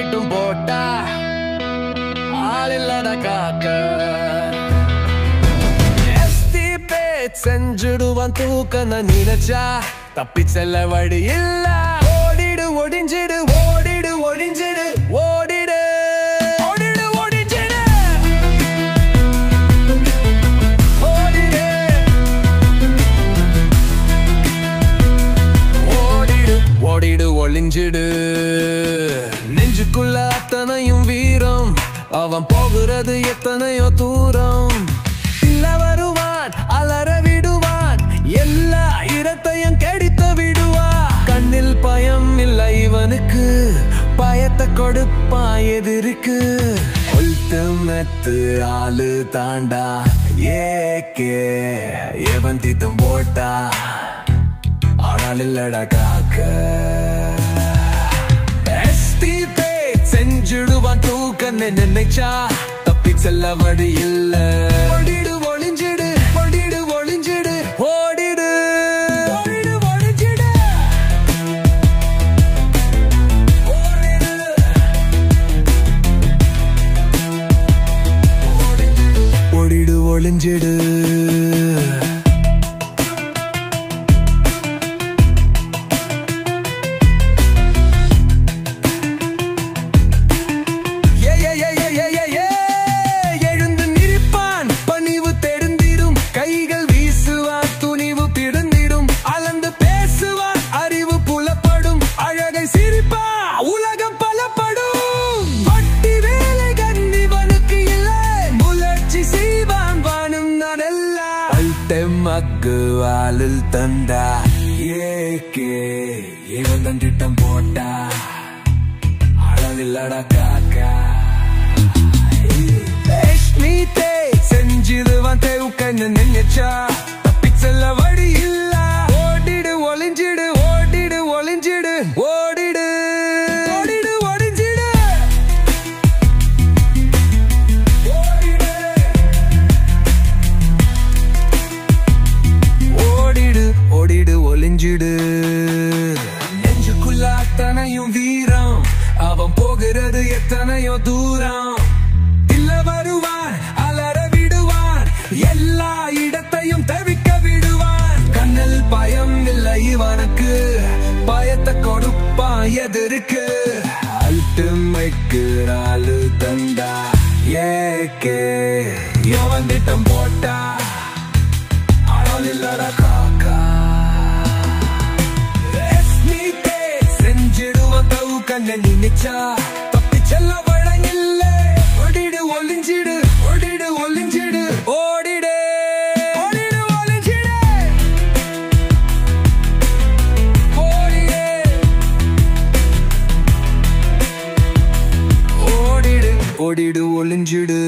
வந்துட்டும் போட்டா ஆள் இல்லாத காக்க செஞ்சுடுவான் தூக்க நினைச்சா தப்பி செல்ல வழி இல்ல ஓடிடு ஒடிஞ்சிடு ஓடிடு ஒடிஞ்சிடு ஓடிடு ஓடிடு ஒடிஞ்சிடு ஓடிடு ஓடிடு ஓடிடு ஒளிஞ்சிடு நெஞ்சுக்குள்ள அத்தனையும் வீரம் அவன் போகிறது எத்தனையோ தூரம் இல்ல வருவான் அலற விடுவான் எல்லா இடத்தையும் கெடுத்து விடுவா கண்ணில் பயம் இல்லை இவனுக்கு பயத்தை கொடுப்பான் எதிருக்கு உள்துமெத்து ஆளு தாண்டா ஏக்கே எவன் திட்டம் போட்டா ஆனால் இல்லடா காக்க செஞ்சுடுவான் தூக்க நினைச்சா தப்பி செல்ல வழி இல்ல ஓடிடு ஒளிஞ்சிடு ஓடிடு ஒளிஞ்சிடு ஓடிடு ஓடிடு ஒளிஞ்சிடு ஓடிடு ஒளிஞ்சிடு மக்குவாலில் தந்தா ஏக்கே இவன் தந்திட்டம் போட்டா அளவில்லடா காக்கா செஞ்சிடுவான் தேவுக்கன்னு நினைச்சா தப்பி செல்ல வழி இல்ல ஓடிடு ஒளிஞ்சிடு ஓடிடு ஒளிஞ்சிடு ஓடிடு ஓடிடு ஒளிஞ்சிடு ஓடிடு ஒளிஞ்சிடு நெஞ்சுக்குள்ள அத்தனையும் வீரம் அவன் போகிறது எத்தனையோ தூரம் இல்ல வருவான் அலற விடுவான் எல்லா இடத்தையும் தவிக்க விடுவான் கண்ணில் பயம் இல்லை இவனுக்கு பயத்தை கொடுப்பான் எதிருக்கு அல்ட்டுமைக்கு ஆளு தந்தா ஏக்கே எவன் திட்டம் போட்டா ஆனால் இல்லடா காக்கா செஞ்சிடுவான் தவுக்க நினைச்சா தப்பி செல்ல வழங்கில்ல ஓடிடு ஒளிஞ்சிடு ஓடிடு ஒளிஞ்சிடு ஓடிடு ஓடிடு ஒளிஞ்சிடு ஓடிடு ஓடிடு ஒளிஞ்சிடு